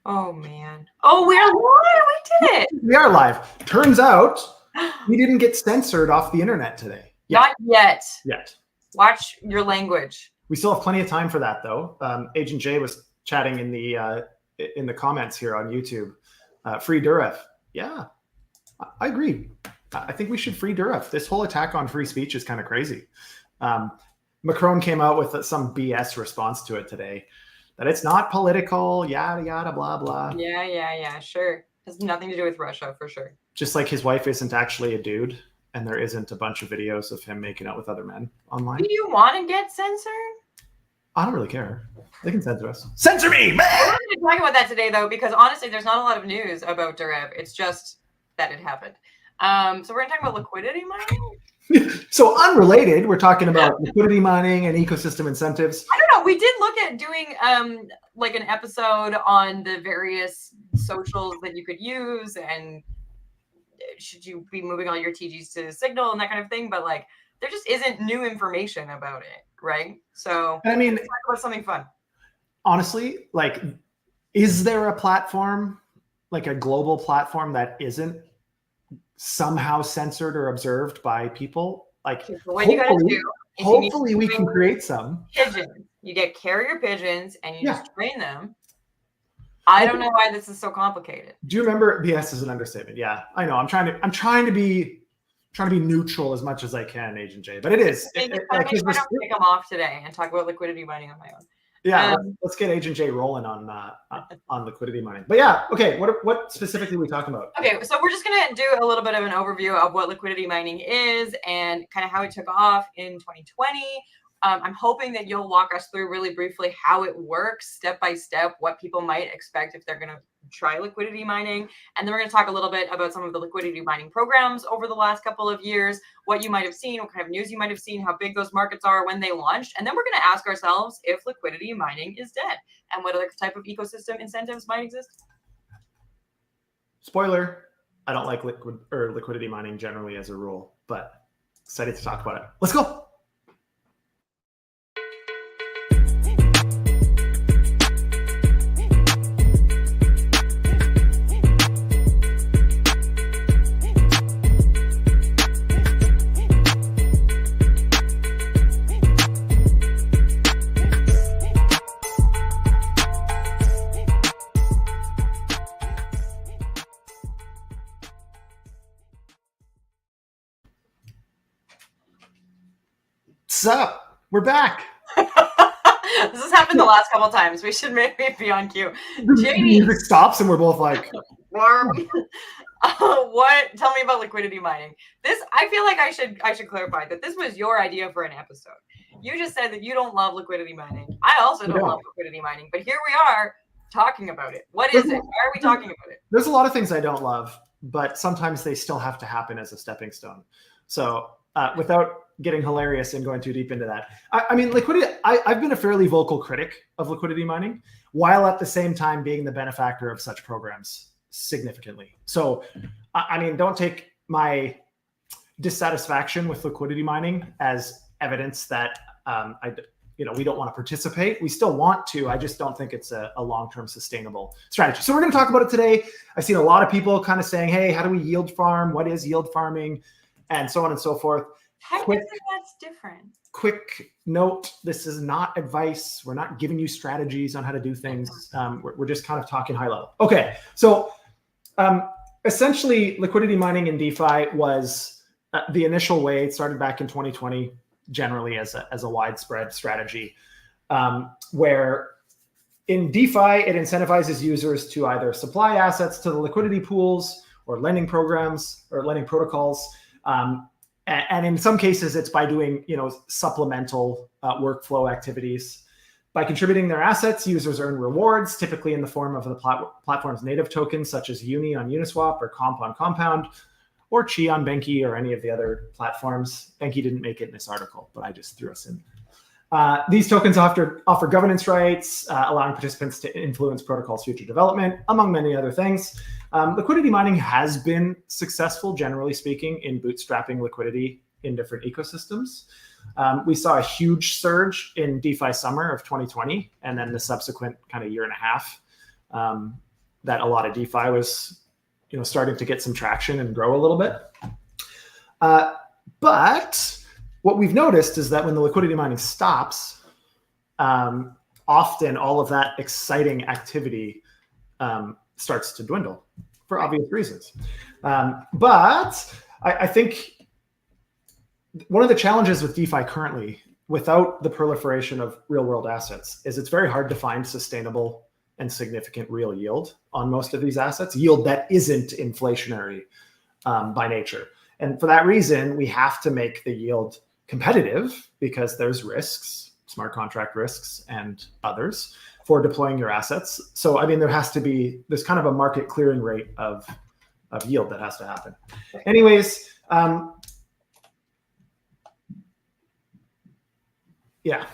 Oh, man. Oh, we're live. We did it. We are live. Turns out we didn't get censored off the internet today. Not yet. Yet. Watch your language. We still have plenty of time for that, though. Agent J was chatting in the comments here on YouTube. Free Duref. Yeah, I agree. I think we should free Duref. This whole attack on free speech is kind of crazy. Macron came out with some BS response to it today. That it's not political, yada, yada, blah, blah. Yeah, sure. Has nothing to do with Russia, for sure. Just like his wife isn't actually a dude, and there isn't a bunch of videos of him making out with other men online. Do you want to get censored? I don't really care. They can censor us. Censor me, man! We're going to be talking about that today, though, because honestly, there's not a lot of news about Durev. It's just that it happened. So we're going to talk about liquidity mining. So unrelated, we're talking about liquidity mining and ecosystem incentives. I don't know. We did look at doing like an episode on the various socials that you could use and should you be moving all your TGs to Signal and that kind of thing. But like, there just isn't new information about it, right? So I mean, let's talk about something fun. Honestly, like, is there a platform, like a global platform that isn't somehow censored or observed by people? Like, so what you gotta do hopefully we can create some pigeons. You get carrier pigeons and you just train them. I don't know why this is so complicated. Do you remember? BS is an understatement. Yeah, I know. I'm trying to be neutral as much as I can, Agent J. But it is. I don't pick them off today and talk about liquidity mining on my own. Yeah, let's get Agent J rolling on liquidity mining. But yeah, okay. What specifically are we talking about? Okay, so we're just gonna do a little bit of an overview of what liquidity mining is and kind of how it took off in 2020. I'm hoping that you'll walk us through really briefly how it works, step by step, what people might expect if they're gonna try liquidity mining. And then we're gonna talk a little bit about some of the liquidity mining programs over the last couple of years, what you might have seen, what kind of news you might have seen, how big those markets are when they launched. And then we're gonna ask ourselves if liquidity mining is dead and what other type of ecosystem incentives might exist. Spoiler, I don't like liquidity mining generally as a rule, but excited to talk about it. Let's go. What's up? We're back. This has happened the last couple times. We should maybe be on cue. The music stops and we're both like, what? Tell me about liquidity mining. This, I feel like I should clarify that this was your idea for an episode. You just said that you don't love liquidity mining. I also don't love liquidity mining, but here we are talking about it. What is it? Why are we talking about it? There's a lot of things I don't love, but sometimes they still have to happen as a stepping stone. So without getting hilarious and going too deep into that, I mean, liquidity, I've been a fairly vocal critic of liquidity mining, while at the same time being the benefactor of such programs significantly. So, I mean, don't take my dissatisfaction with liquidity mining as evidence that we don't want to participate. We still want to. I just don't think it's a long-term sustainable strategy. So we're going to talk about it today. I've seen a lot of people kind of saying, hey, how do we yield farm? What is yield farming? And so on and so forth. That's different. Quick note, this is not advice. We're not giving you strategies on how to do things. We're just kind of talking high level. Okay, so essentially liquidity mining in DeFi was the initial way. It started back in 2020, generally as a widespread strategy, where in DeFi, it incentivizes users to either supply assets to the liquidity pools or lending programs or lending protocols. And in some cases, it's by doing, supplemental workflow activities. By contributing their assets, users earn rewards, typically in the form of the platform's native tokens, such as Uni on Uniswap or Comp on Compound, or Chi on Benki or any of the other platforms. Benki didn't make it in this article, but I just threw us in. These tokens offer governance rights, allowing participants to influence protocol's future development, among many other things. Liquidity mining has been successful, generally speaking, in bootstrapping liquidity in different ecosystems. We saw a huge surge in DeFi summer of 2020, and then the subsequent kind of year and a half. that a lot of DeFi was, starting to get some traction and grow a little bit. But what we've noticed is that when the liquidity mining stops, often all of that exciting activity starts to dwindle for obvious reasons. But I think one of the challenges with DeFi currently, without the proliferation of real world assets, is it's very hard to find sustainable and significant real yield on most of these assets, yield that isn't inflationary by nature. And for that reason, we have to make the yield competitive because there's risks, smart contract risks and others for deploying your assets. So, I mean, there's kind of a market clearing rate of yield that has to happen. Anyways, yeah.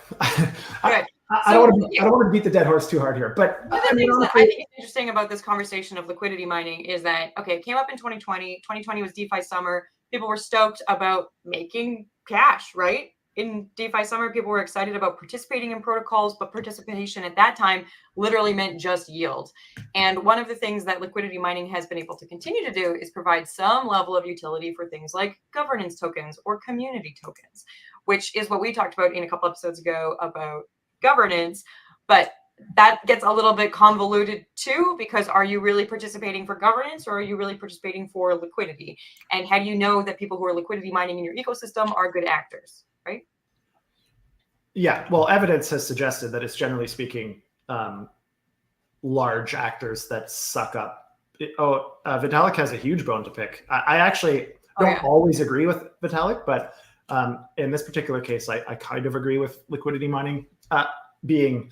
I don't want to beat the dead horse too hard here, but one of the things that I think is interesting about this conversation of liquidity mining is that, okay, it came up in 2020. 2020 was DeFi summer. People were stoked about making cash, right? In DeFi summer, people were excited about participating in protocols, but participation at that time literally meant just yield. And one of the things that liquidity mining has been able to continue to do is provide some level of utility for things like governance tokens or community tokens, which is what we talked about in a couple episodes ago about governance. But that gets a little bit convoluted too, because are you really participating for governance or are you really participating for liquidity? And how do you know that people who are liquidity mining in your ecosystem are good actors, right? Yeah, well, evidence has suggested that it's generally speaking large actors that suck up. Vitalik has a huge bone to pick. I actually don't always agree with Vitalik, but in this particular case, I kind of agree with liquidity mining being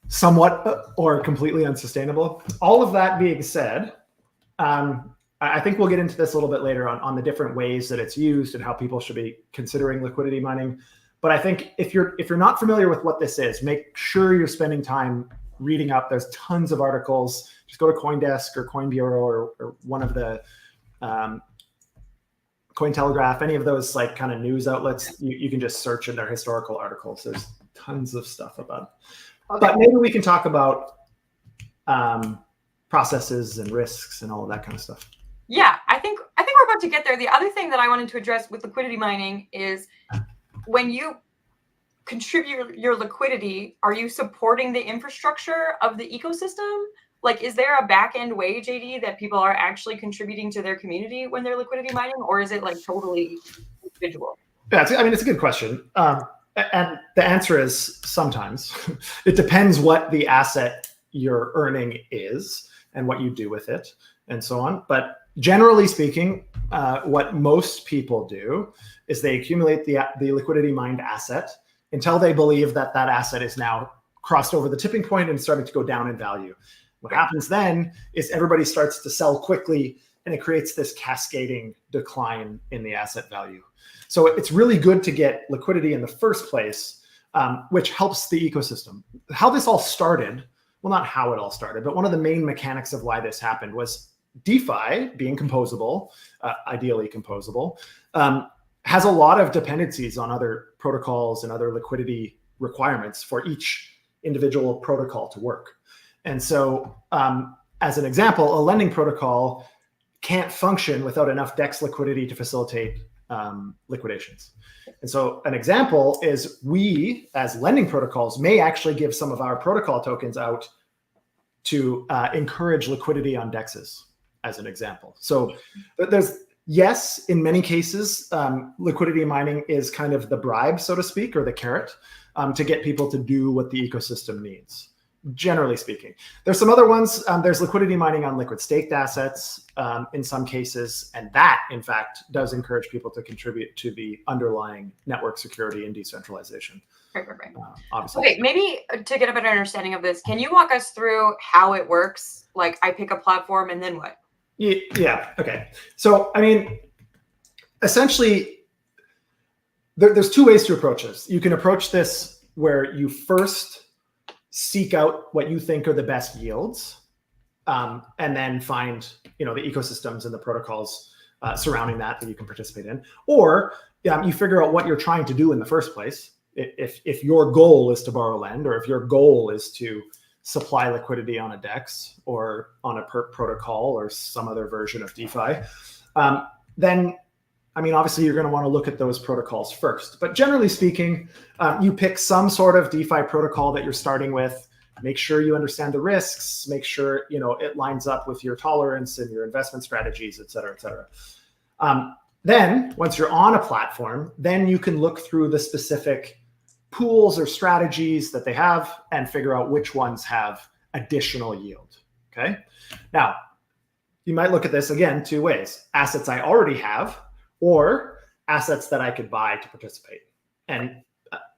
somewhat or completely unsustainable. All of that being said, I think we'll get into this a little bit later on the different ways that it's used and how people should be considering liquidity mining. But I think if you're not familiar with what this is, make sure you're spending time reading up. There's tons of articles. Just go to CoinDesk or CoinBureau or one of the Cointelegraph, any of those like kind of news outlets. You can just search in their historical articles. There's tons of stuff about it. Okay. But maybe we can talk about processes and risks and all of that kind of stuff. Yeah, I think we're about to get there. The other thing that I wanted to address with liquidity mining is when you contribute your liquidity, are you supporting the infrastructure of the ecosystem? Like, is there a back end way, JD, that people are actually contributing to their community when they're liquidity mining, or is it like totally individual? Yeah, it's a good question. And the answer is sometimes. It depends what the asset you're earning is and what you do with it and so on. But generally speaking, what most people do is they accumulate the liquidity mined asset until they believe that asset is now crossed over the tipping point and starting to go down in value. What happens then is everybody starts to sell quickly, and it creates this cascading decline in the asset value. So it's really good to get liquidity in the first place, which helps the ecosystem. How this all started, well, not how it all started, but one of the main mechanics of why this happened was DeFi, being composable, ideally composable, has a lot of dependencies on other protocols and other liquidity requirements for each individual protocol to work. And so as an example, a lending protocol can't function without enough DEX liquidity to facilitate liquidations. And so an example is we, as lending protocols, may actually give some of our protocol tokens out to encourage liquidity on DEXs, as an example. So yes, in many cases, liquidity mining is kind of the bribe, so to speak, or the carrot to get people to do what the ecosystem needs. Generally speaking, there's some other ones. There's liquidity mining on liquid staked assets in some cases, and that, in fact, does encourage people to contribute to the underlying network security and decentralization. Right. Obviously. Okay, maybe to get a better understanding of this, can you walk us through how it works? Like, I pick a platform, and then what? Yeah. Okay. So, I mean, essentially, there's two ways to approach this. You can approach this where you first seek out what you think are the best yields, and then find the ecosystems and the protocols surrounding that you can participate in, or you figure out what you're trying to do in the first place. If your goal is to borrow lend, or if your goal is to supply liquidity on a DEX or on a perp protocol or some other version of DeFi, then, I mean, obviously you're going to want to look at those protocols first. But generally speaking, you pick some sort of DeFi protocol that you're starting with. Make sure you understand the risks. Make sure it lines up with your tolerance and your investment strategies, et cetera, et cetera. Then once you're on a platform, then you can look through the specific pools or strategies that they have and figure out which ones have additional yield. Okay. Now, you might look at this again 2 ways: assets I already have or assets that I could buy to participate. And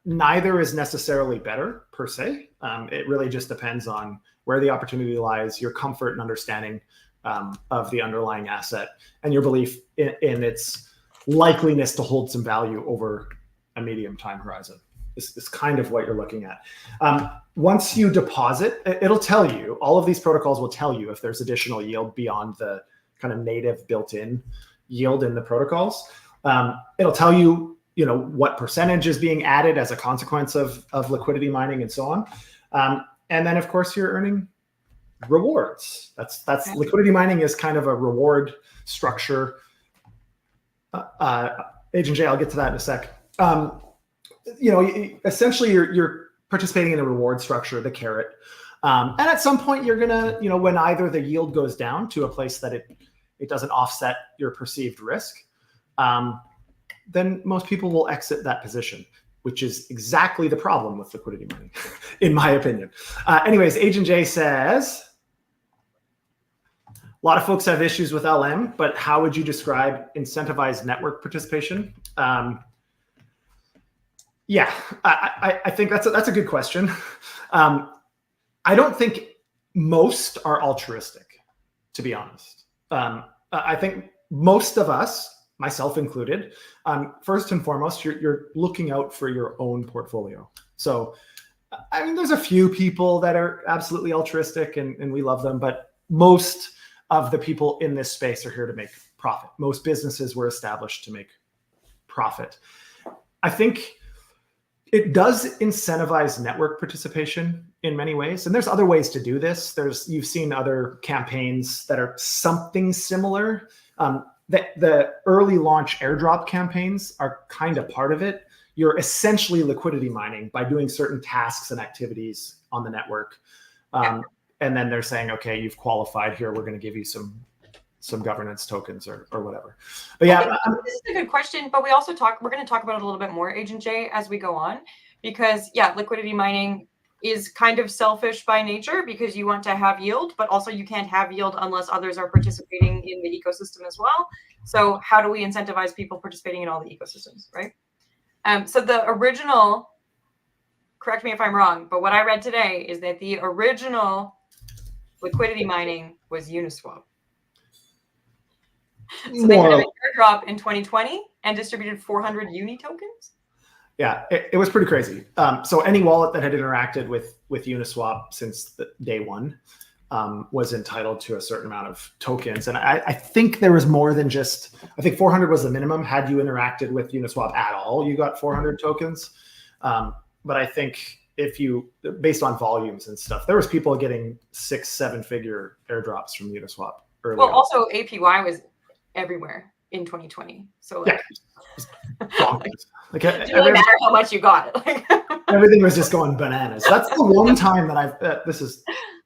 neither is necessarily better per se. It really just depends on where the opportunity lies, your comfort and understanding of the underlying asset, and your belief in its likeliness to hold some value over a medium time horizon. This is kind of what you're looking at. Once you deposit, it'll tell you, all of these protocols will tell you if there's additional yield beyond the kind of native built-in yield in the protocols. It'll tell you, what percentage is being added as a consequence of liquidity mining and so on. And then of course you're earning rewards. That's liquidity mining is kind of a reward structure. Agent J, I'll get to that in a sec. Essentially you're participating in a reward structure, the carrot. And at some point you're gonna, when either the yield goes down to a place that it doesn't offset your perceived risk, then most people will exit that position, which is exactly the problem with liquidity mining, in my opinion. Anyways, Agent J says, a lot of folks have issues with LM, but how would you describe incentivized network participation? Yeah, I think that's a good question. I don't think most are altruistic, to be honest. I think most of us, myself included, first and foremost, you're looking out for your own portfolio. So, I mean, there's a few people that are absolutely altruistic and we love them, but most of the people in this space are here to make profit. Most businesses were established to make profit. I think it does incentivize network participation in many ways. And there's other ways to do this. You've seen other campaigns that are something similar. The early launch airdrop campaigns are kind of part of it. You're essentially liquidity mining by doing certain tasks and activities on the network. And then they're saying, okay, you've qualified here. We're going to give you some governance tokens or whatever. But yeah, this is a good question, but we're going to talk about it a little bit more, Agent J, as we go on, because liquidity mining is kind of selfish by nature because you want to have yield, but also you can't have yield unless others are participating in the ecosystem as well. So how do we incentivize people participating in all the ecosystems, right? So the original, correct me if I'm wrong, but what I read today is that the original liquidity mining was Uniswap. So they had an airdrop in 2020 and distributed 400 Uni tokens. Yeah, it was pretty crazy. So any wallet that had interacted with Uniswap since day one was entitled to a certain amount of tokens. And I think there was more than just, I think 400 was the minimum. Had you interacted with Uniswap at all, you got 400 tokens. But I think based on volumes and stuff, there was people getting 6-7 figure airdrops from Uniswap early. Well, also APY was everywhere in 2020. So like, it didn't really matter how much you got. Everything was just going bananas. That's the one time that this is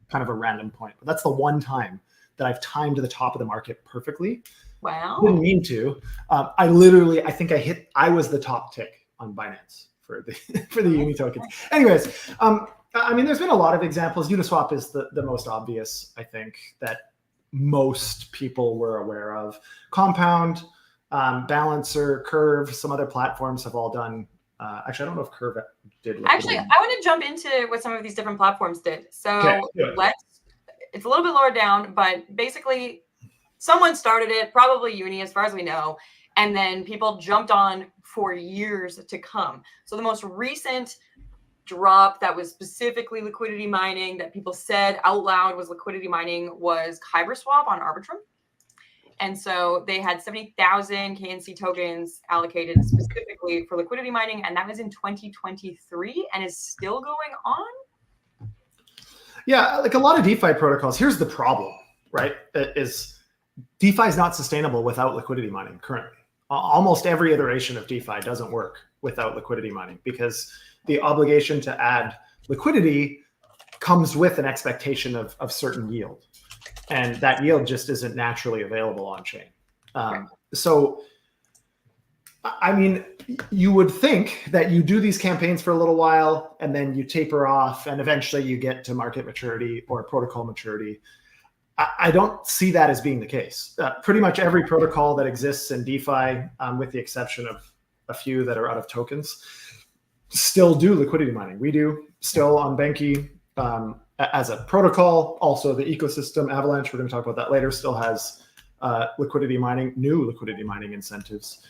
kind of a random point, but that's the one time that I've timed to the top of the market perfectly. Wow. Didn't mean to. I think I was the top tick on Binance for the Uni tokens. Anyways, I mean, there's been a lot of examples. Uniswap is the most obvious, I think, that most people were aware of. Compound, Balancer, Curve, some other platforms have all done. Actually, I don't know if Curve did. Actually, I want to jump into what some of these different platforms did. So it's a little bit lower down, but basically someone started it, probably Uni as far as we know, and then people jumped on for years to come. So the most recent drop that was specifically liquidity mining that people said out loud was liquidity mining was KyberSwap on Arbitrum. And so they had 70,000 KNC tokens allocated specifically for liquidity mining. And that was in 2023 and is still going on. Yeah, like a lot of DeFi protocols, here's the problem, right? Is DeFi is not sustainable without liquidity mining currently. Almost every iteration of DeFi doesn't work without liquidity mining because the obligation to add liquidity comes with an expectation of certain yield. And that yield just isn't naturally available on chain. So, I mean, you would think that you do these campaigns for a little while and then you taper off and eventually you get to market maturity or protocol maturity. I don't see that as being the case. Pretty much every protocol that exists in DeFi, with the exception of a few that are out of tokens, still do liquidity mining. We do still on Benki as a protocol. Also, the ecosystem, Avalanche, we're going to talk about that later, still has liquidity mining, new liquidity mining incentives.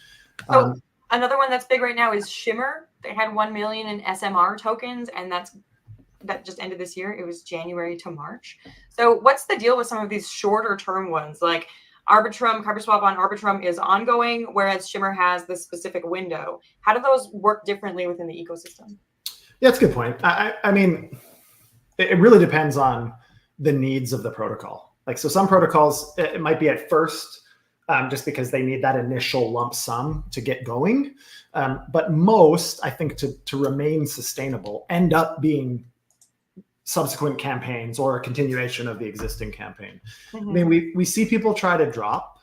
So another one that's big right now is Shimmer. They had 1 million in SMR tokens, and that just ended this year. It was January to March. So what's the deal with some of these shorter term ones? Like Arbitrum, Hyperswap on Arbitrum is ongoing, whereas Shimmer has this specific window. How do those work differently within the ecosystem? Yeah, that's a good point. I mean, it really depends on the needs of the protocol. Like, so some protocols, it might be at first, just because they need that initial lump sum to get going. But most, I think, to remain sustainable, end up being subsequent campaigns or a continuation of the existing campaign. I mean, we see people try to drop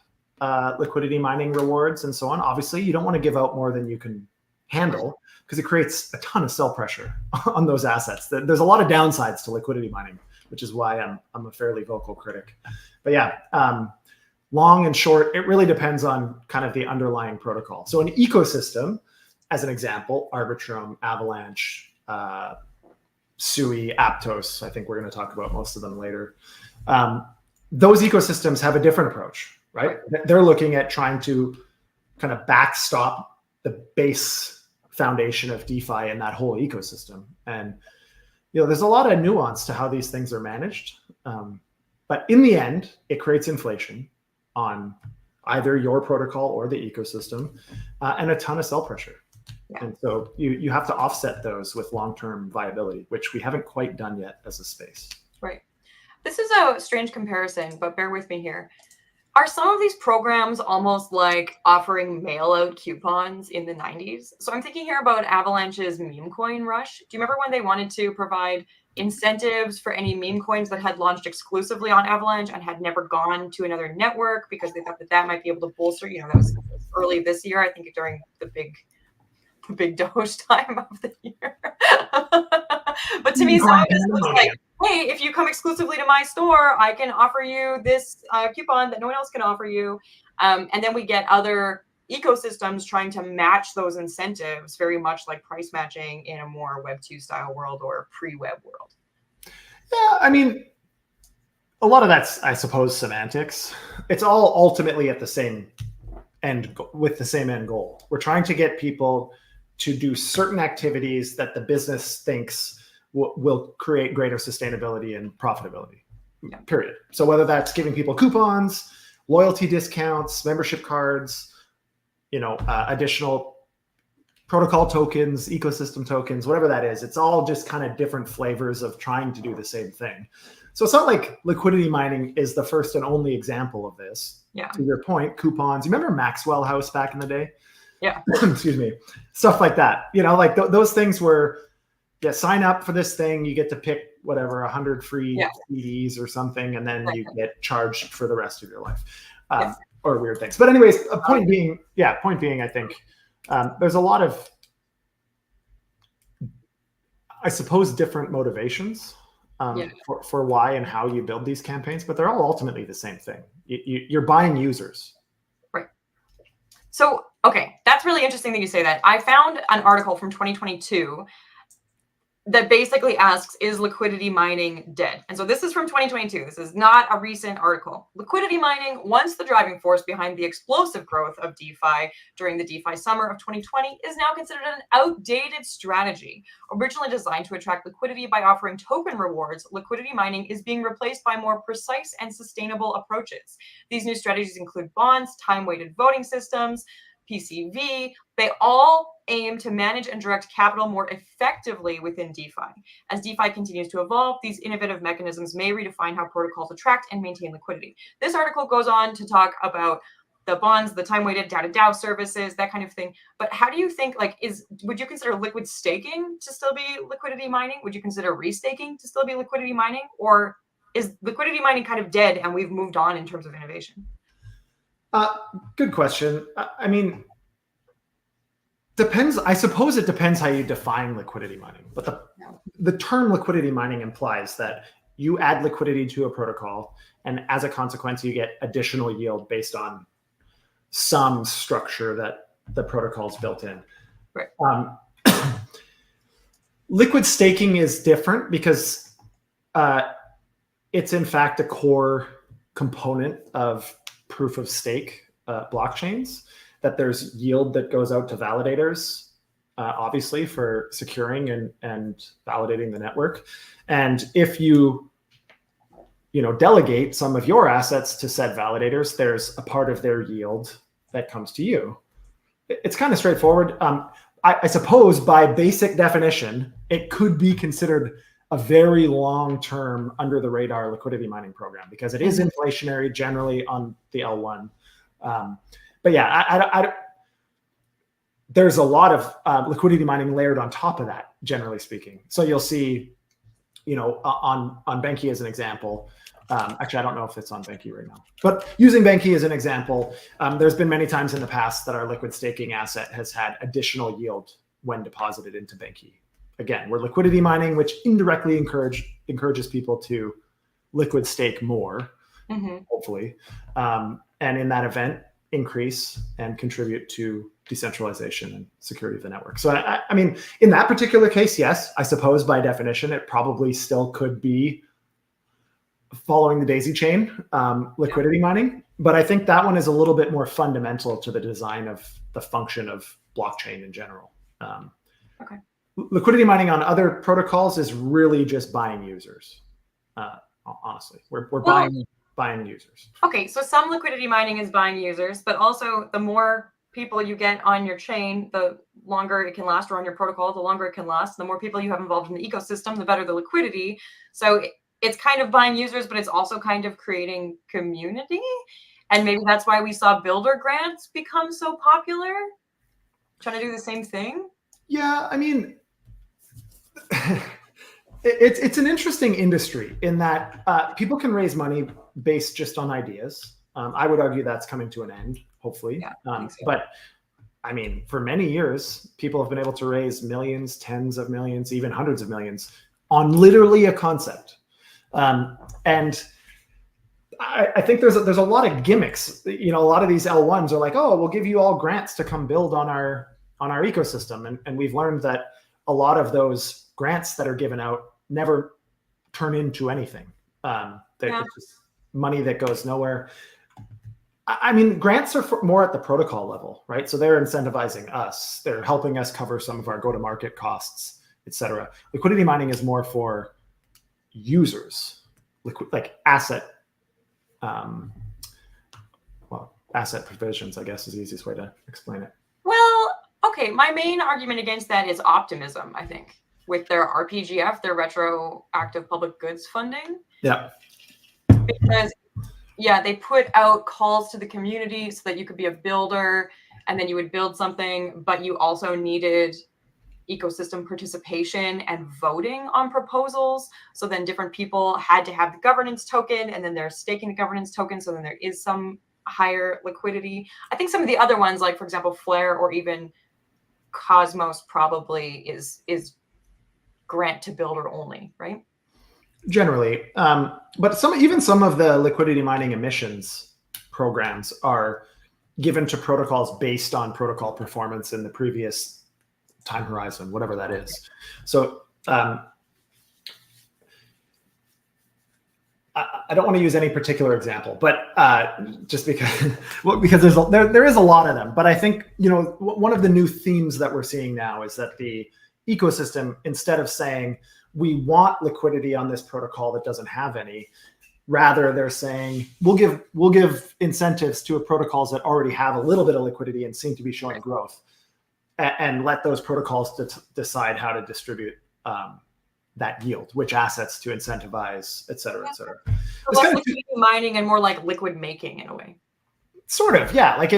liquidity mining rewards and so on. Obviously, you don't want to give out more than you can handle because it creates a ton of sell pressure on those assets. There's a lot of downsides to liquidity mining, which is why I'm a fairly vocal critic. But yeah, long and short, it really depends on kind of the underlying protocol. So an ecosystem, as an example, Arbitrum, Avalanche, Sui, Aptos, I think we're going to talk about most of them later. Those ecosystems have a different approach, right? They're looking at trying to kind of backstop the base foundation of DeFi and that whole ecosystem. And, you know, there's a lot of nuance to how these things are managed. But in the end, it creates inflation on either your protocol or the ecosystem, and a ton of sell pressure. Yeah. And so you have to offset those with long-term viability, which we haven't quite done yet as a space. Right. This is a strange comparison, but bear with me here. Are some of these programs almost like offering mail-out coupons in the 90s? So I'm thinking here about Avalanche's meme coin rush. Do you remember when they wanted to provide incentives for any meme coins that had launched exclusively on Avalanche and had never gone to another network because they thought that might be able to bolster, you know, that was early this year, I think during the big Doge time of the year. But to me, some of this looks like, hey, if you come exclusively to my store, I can offer you this coupon that no one else can offer you. And then we get other ecosystems trying to match those incentives, very much like price matching in a more Web 2 style world or pre-web world. Yeah, I mean, a lot of that's, I suppose, semantics. It's all ultimately at the same end, with the same end goal. We're trying to get people to do certain activities that the business thinks will create greater sustainability and profitability, period. So whether that's giving people coupons, loyalty discounts, membership cards, you know, additional protocol tokens, ecosystem tokens, whatever that is, it's all just kind of different flavors of trying to do the same thing. So it's not like liquidity mining is the first and only example of this. Yeah. To your point, coupons. You remember Maxwell House back in the day? Yeah. Excuse me. Stuff like that. You know, like those things where, yeah, sign up for this thing, you get to pick whatever, 100 free CDs or something, and then you get charged for the rest of your life. Or weird things. But anyways, point being, I think there's a lot of, I suppose, different motivations for why and how you build these campaigns, but they're all ultimately the same thing. You're buying users. Right. So, okay, that's really interesting that you say that. I found an article from 2022 that basically asks, is liquidity mining dead? And so this is from 2022. This is not a recent article. Liquidity mining, once the driving force behind the explosive growth of DeFi during the DeFi summer of 2020, is now considered an outdated strategy. Originally designed to attract liquidity by offering token rewards, liquidity mining is being replaced by more precise and sustainable approaches. These new strategies include bonds, time-weighted voting systems, PCV, they all aim to manage and direct capital more effectively within DeFi. As DeFi continues to evolve, these innovative mechanisms may redefine how protocols attract and maintain liquidity. This article goes on to talk about the bonds, the time-weighted DAO services, that kind of thing. But how do you think, like, would you consider liquid staking to still be liquidity mining? Would you consider restaking to still be liquidity mining? Or is liquidity mining kind of dead and we've moved on in terms of innovation? Good question. I mean, depends. I suppose it depends how you define liquidity mining. But the term liquidity mining implies that you add liquidity to a protocol, and as a consequence, you get additional yield based on some structure that the protocol is built in. Right. Liquid staking is different because it's in fact a core component of proof of stake blockchains, that there's yield that goes out to validators, obviously for securing and validating the network. And if you delegate some of your assets to said validators, there's a part of their yield that comes to you. It's kind of straightforward. I suppose by basic definition, it could be considered a very long-term under the radar liquidity mining program because it is inflationary generally on the L1. But yeah, there's a lot of liquidity mining layered on top of that, generally speaking. So you'll see, on Benki as an example. Actually, I don't know if it's on Benki right now, but using Benki as an example, there's been many times in the past that our liquid staking asset has had additional yield when deposited into Benki. Again, we're liquidity mining, which indirectly encourages people to liquid stake more, hopefully, and in that event, increase and contribute to decentralization and security of the network. So, I mean, in that particular case, yes, I suppose by definition, it probably still could be following the daisy chain liquidity mining. But I think that one is a little bit more fundamental to the design of the function of blockchain in general. Okay. Liquidity mining on other protocols is really just buying users. Honestly, we're buying users. Okay, so some liquidity mining is buying users, but also the more people you get on your chain, the longer it can last, or on your protocol, the longer it can last. The more people you have involved in the ecosystem, the better the liquidity. So it's kind of buying users, but it's also kind of creating community. And maybe that's why we saw builder grants become so popular. Trying to do the same thing. Yeah, I mean, it's an interesting industry in that people can raise money based just on ideas. I would argue that's coming to an end, hopefully. Yeah, so. But I mean, for many years, people have been able to raise millions, tens of millions, even hundreds of millions on literally a concept. And I think there's a lot of gimmicks. A lot of these L1s are like, oh, we'll give you all grants to come build on our ecosystem. And we've learned that a lot of those grants that are given out never turn into anything. It's just money that goes nowhere. I mean, grants are more at the protocol level, right? So they're incentivizing us. They're helping us cover some of our go-to-market costs, et cetera. Liquidity mining is more for users, like asset provisions, I guess is the easiest way to explain it. Well, okay, my main argument against that is optimism, I think, with their RPGF, their retroactive public goods funding. Yeah. Because, they put out calls to the community so that you could be a builder and then you would build something, but you also needed ecosystem participation and voting on proposals. So then different people had to have the governance token, and then they're staking the governance token. So then there is some higher liquidity. I think some of the other ones, like for example, Flare or even Cosmos, probably is grant to builder only, right? Generally, but some of the liquidity mining emissions programs are given to protocols based on protocol performance in the previous time horizon, whatever that is. So I don't want to use any particular example, but just because there is a lot of them. But I think one of the new themes that we're seeing now is that the ecosystem, instead of saying we want liquidity on this protocol that doesn't have any, Rather, they're saying we'll give incentives to protocols that already have a little bit of liquidity and seem to be showing growth, and let those protocols decide how to distribute that yield, which assets to incentivize, et cetera, et cetera. So less liquidity mining and more like liquid making in a way. Sort of, yeah. Like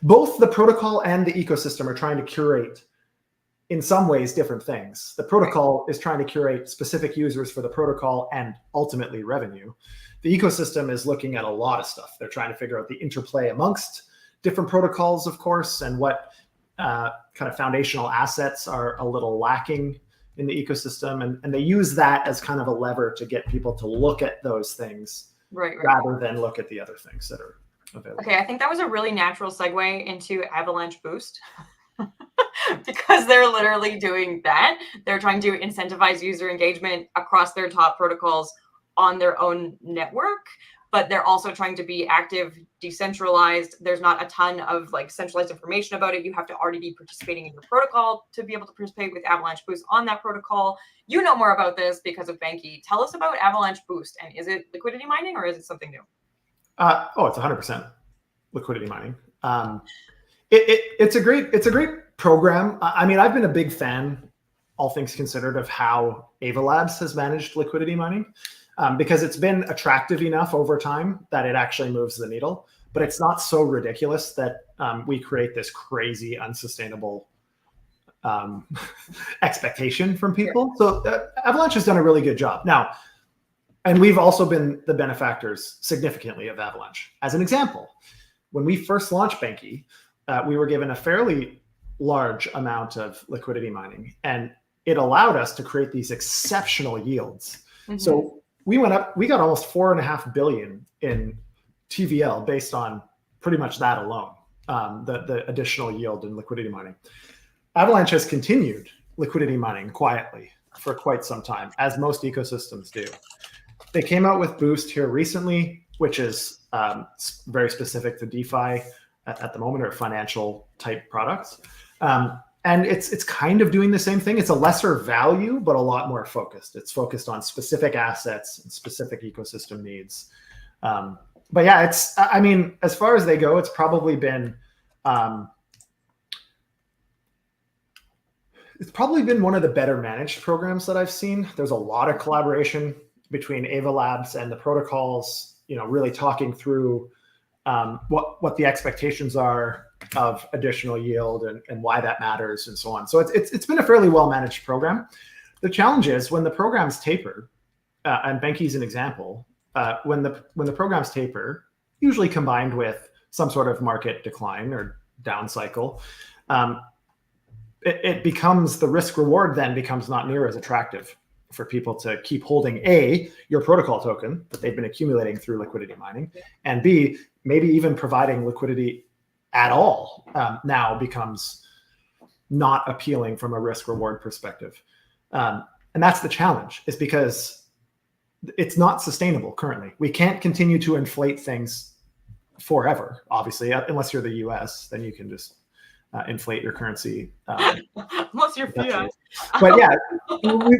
both the protocol and the ecosystem are trying to curate, in some ways, different things. The protocol is trying to curate specific users for the protocol and ultimately revenue. The ecosystem is looking at a lot of stuff. They're trying to figure out the interplay amongst different protocols, of course, and what kind of foundational assets are a little lacking in the ecosystem. And they use that as kind of a lever to get people to look at those things rather than look at the other things that are available. Okay, I think that was a really natural segue into Avalanche Boost. Because they're literally doing that. They're trying to incentivize user engagement across their top protocols on their own network, but they're also trying to be active, decentralized. There's not a ton of like centralized information about it. You have to already be participating in your protocol to be able to participate with Avalanche Boost on that protocol. You know more about this because of Banky. Tell us about Avalanche Boost, and is it liquidity mining or is it something new? It's 100% liquidity mining. It's a great program. I mean, I've been a big fan, all things considered, of how AVAX has managed liquidity mining, because it's been attractive enough over time that it actually moves the needle, but it's not so ridiculous that we create this crazy, unsustainable expectation from people. So Avalanche has done a really good job. Now, and we've also been the benefactors significantly of Avalanche. As an example, when we first launched Banky, we were given a fairly large amount of liquidity mining, and it allowed us to create these exceptional yields. Mm-hmm. So we got almost 4.5 billion in TVL based on pretty much that alone, the additional yield in liquidity mining. Avalanche has continued liquidity mining quietly for quite some time, as most ecosystems do. They came out with Boost here recently, which is very specific to DeFi at the moment, or financial type products. And it's kind of doing the same thing. It's a lesser value, but a lot more focused. It's focused on specific assets and specific ecosystem needs. But yeah, I mean, as far as they go, it's probably been one of the better managed programs that I've seen. There's a lot of collaboration between AVAX and the protocols, really talking through what the expectations are of additional yield and why that matters and so on. So it's been a fairly well-managed program. The challenge is when the programs taper, and Banky's an example, when the programs taper, usually combined with some sort of market decline or down cycle, it becomes, the risk reward then becomes not near as attractive for people to keep holding your protocol token that they've been accumulating through liquidity mining, and B, maybe even providing liquidity at all now becomes not appealing from a risk reward perspective. And that's the challenge, is because it's not sustainable currently. We can't continue to inflate things forever, obviously, unless you're the US, then you can just inflate your currency. Unless you're fiat. But yeah,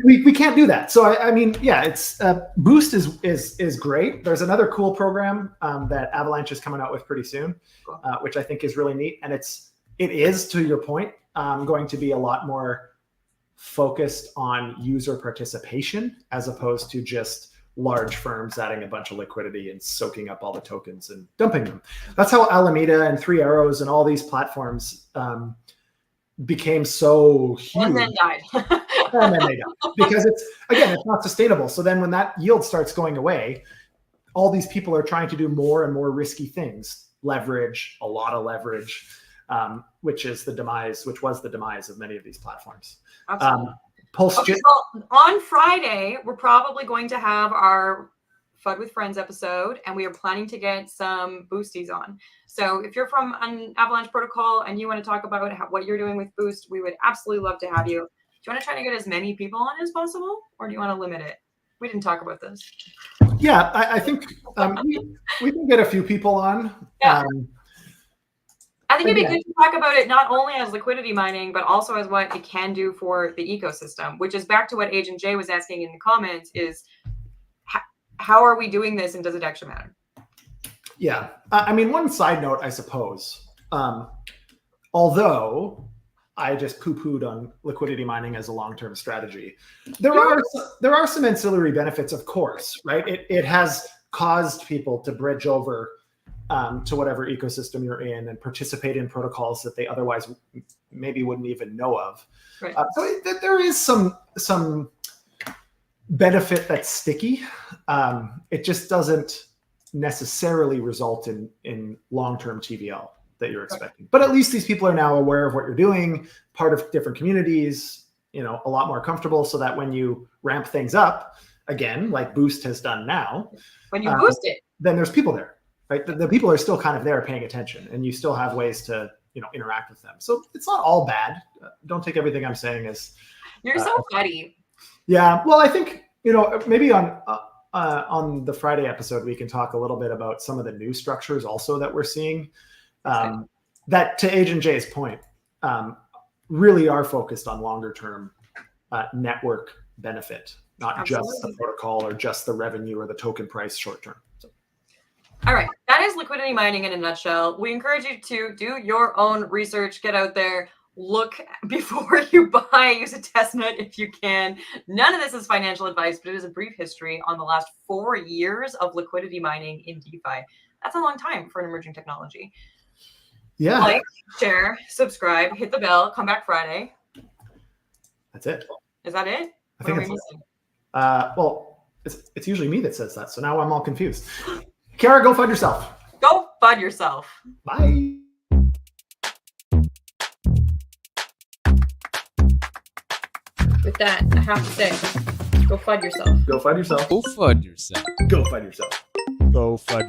we can't do that. So I mean, yeah, it's Boost is great. There's another cool program that Avalanche is coming out with pretty soon, which I think is really neat. And it is, to your point, going to be a lot more focused on user participation as opposed to just large firms adding a bunch of liquidity and soaking up all the tokens and dumping them. That's how Alameda and Three Arrows and all these platforms became so huge. And then died. And then they died. Because it's not sustainable. So then when that yield starts going away, all these people are trying to do more and more risky things, leverage, a lot of leverage, which was the demise of many of these platforms. Absolutely. Okay, so on Friday, we're probably going to have our FUD with Friends episode, and we are planning to get some boosties on. So if you're from an Avalanche protocol and you want to talk about what you're doing with Boost, we would absolutely love to have you. Do you want to try to get as many people on as possible, or do you want to limit it? We didn't talk about this. Yeah, I think we can get a few people on. Yeah. I think it'd be good to talk about it not only as liquidity mining, but also as what it can do for the ecosystem, which is back to what Agent J was asking in the comments, is how are we doing this, and does it actually matter? Yeah. I mean, one side note, I suppose, although I just poo-pooed on liquidity mining as a long-term strategy, there are some ancillary benefits, of course, right? It has caused people to bridge over to whatever ecosystem you're in and participate in protocols that they otherwise maybe wouldn't even know of. Right. So there is some benefit that's sticky. It just doesn't necessarily result in long-term TVL that you're expecting. But at least these people are now aware of what you're doing, part of different communities, a lot more comfortable, so that when you ramp things up again, like Boost has done now, when you boost it, then there's people there, right? The people are still kind of there paying attention, and you still have ways to interact with them. So it's not all bad. Don't take everything I'm saying as you're so funny. Yeah, well, I think maybe on the Friday episode we can talk a little bit about some of the new structures also that we're seeing. That, to Agent Jay's point, really are focused on longer term network benefit, not just the protocol or just the revenue or the token price short term. So. All right, that is liquidity mining in a nutshell. We encourage you to do your own research, get out there, look before you buy, use a testnet if you can. None of this is financial advice, but it is a brief history on the last 4 years of liquidity mining in DeFi. That's a long time for an emerging technology. Yeah. Like, share, subscribe, hit the bell, come back Friday. That's it. Is that it? I think it's missing. Well, it's usually me that says that, so now I'm all confused. Ceara, go FUD yourself. Go FUD yourself. Bye. With that, I have to say, go FUD yourself. Go FUD yourself. Go FUD yourself. Go FUD yourself. Go FUD yourself.